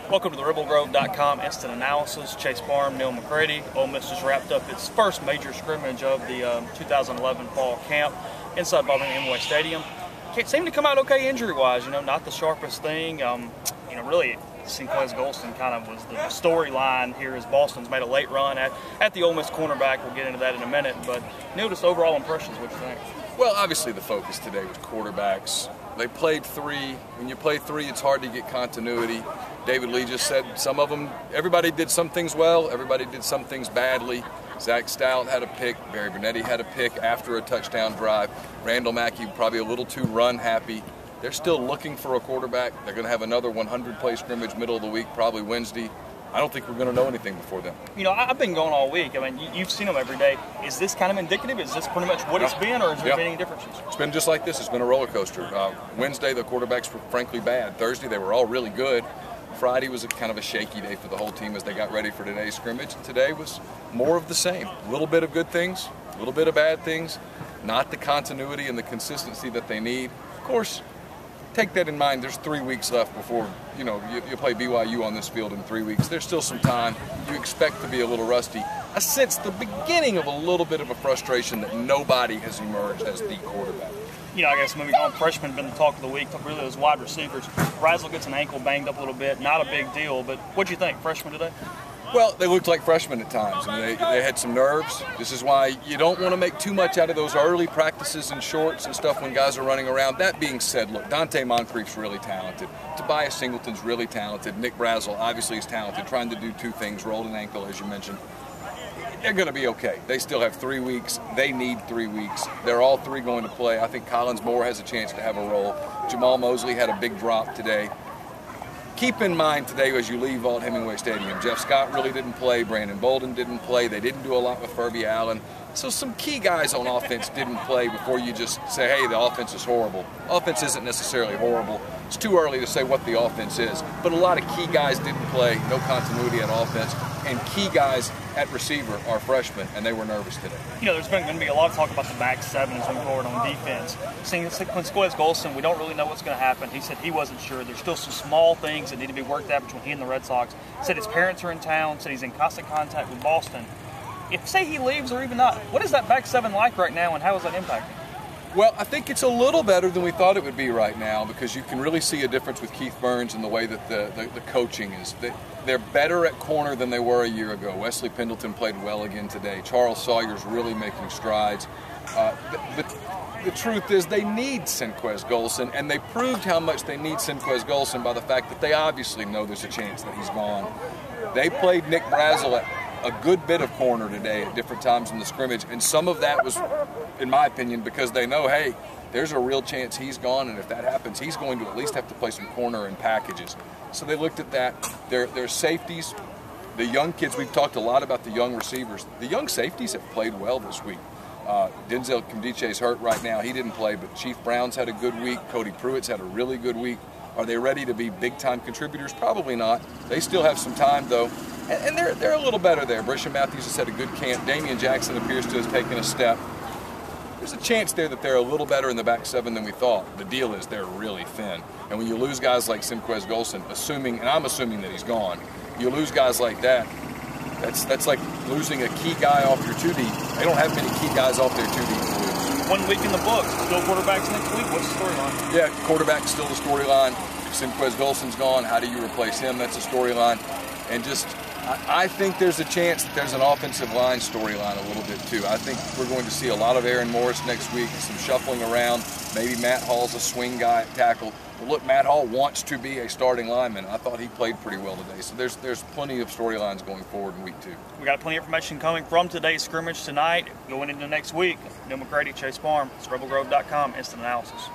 Welcome to the RebelGrove.com instant analysis. Chase Parham, Neil McCready. Ole Miss just wrapped up its first major scrimmage of the 2011 fall camp inside Hemingway Stadium. Can't seem to come out okay injury-wise. Not the sharpest thing. Really, Sinquez Golston kind of was the storyline here as Boston's made a late run at the Ole Miss cornerback. We'll get into that in a minute. But Neil, just overall impressions, what you think? Well, obviously the focus today was quarterbacks. They played three. When you play three, it's hard to get continuity. David Lee just said some of them, everybody did some things well, everybody did some things badly. Zach Stout had a pick, Barry Bernetti had a pick after a touchdown drive. Randall Mackey probably a little too run happy. They're still looking for a quarterback. They're going to have another 100-play scrimmage middle of the week, probably Wednesday. I don't think we're going to know anything before then. I've been going all week. You've seen them every day. Is this kind of indicative? Is this pretty much what it's been, or has there been any differences? It's been just like this. It's been a roller coaster. Wednesday, the quarterbacks were frankly bad. Thursday, they were all really good. Friday was kind of a shaky day for the whole team as they got ready for today's scrimmage. Today was more of the same. A little bit of good things, a little bit of bad things, not the continuity and the consistency that they need. Of course, take that in mind. There's 3 weeks left before you play BYU on this field in 3 weeks. There's still some time. You expect to be a little rusty. I sense the beginning of a little bit of a frustration that nobody has emerged as the quarterback. I guess moving on, freshman been the talk of the week. Really, those wide receivers. Brazel gets an ankle banged up a little bit. Not a big deal, but what'd you think, freshman today? Well, they looked like freshmen at times. They had some nerves. This is why you don't want to make too much out of those early practices and shorts and stuff when guys are running around. That being said, look, Dante Moncrief's really talented. Tobias Singleton's really talented. Nick Brazel obviously is talented, trying to do two things, rolled an ankle, as you mentioned. They're going to be okay. They still have 3 weeks. They need 3 weeks. They're all three going to play. I think Collins Moore has a chance to have a role. Jamal Mosley had a big drop today. Keep in mind today as you leave Hemingway Stadium, Jeff Scott really didn't play. Brandon Bolden didn't play. They didn't do a lot with Furby Allen. So some key guys on offense didn't play before you just say, hey, the offense is horrible. Offense isn't necessarily horrible. It's too early to say what the offense is. But a lot of key guys didn't play, no continuity at offense. And key guys at receiver are freshmen, and they were nervous today. There's going to be a lot of talk about the back seven as we move forward on defense. Seeing Sinquez Golston, we don't really know what's going to happen. He said he wasn't sure. There's still some small things that need to be worked out between he and the Red Sox. Said his parents are in town. Said he's in constant contact with Boston. If, say, he leaves or even not, what is that back seven like right now, and how is that impacting? Well, I think it's a little better than we thought it would be right now because you can really see a difference with Keith Burns in the way that the coaching is. They're better at corner than they were a year ago. Wesley Pendleton played well again today. Charles Sawyer's really making strides. The truth is they need Sinquez Golston, and they proved how much they need Sinquez Golston by the fact that they obviously know there's a chance that he's gone. They played Nick Brazel at a good bit of corner today at different times in the scrimmage, and some of that was, in my opinion, because they know, hey, there's a real chance he's gone, and if that happens, he's going to at least have to play some corner in packages. So they looked at that. Their safeties, the young kids, we've talked a lot about the young receivers. The young safeties have played well this week. Denzel Kimdiche's hurt right now. He didn't play, but Chief Brown's had a good week. Cody Pruitt's had a really good week. Are they ready to be big-time contributors? Probably not. They still have some time, though. And they're a little better there. Brisha Matthews has had a good camp. Damian Jackson appears to have taken a step. There's a chance there that they're a little better in the back seven than we thought. The deal is they're really thin. And when you lose guys like Sinquez Golston, and I'm assuming that he's gone, you lose guys like that, that's like losing a key guy off your 2 deep. They don't have many key guys off their 2 deep to lose. 1 week in the books. Still quarterbacks next week. What's the storyline? Yeah, quarterback's still the storyline. Sinquez Golston's gone. How do you replace him? That's a storyline. And I think there's a chance that there's an offensive line storyline a little bit too. I think we're going to see a lot of Aaron Morris next week, some shuffling around. Maybe Matt Hall's a swing guy at tackle. But look, Matt Hall wants to be a starting lineman. I thought he played pretty well today. So there's plenty of storylines going forward in week 2. We got plenty of information coming from today's scrimmage tonight. Going into next week, Neil McCready, Chase Parham, it's RebelGrove.com instant analysis.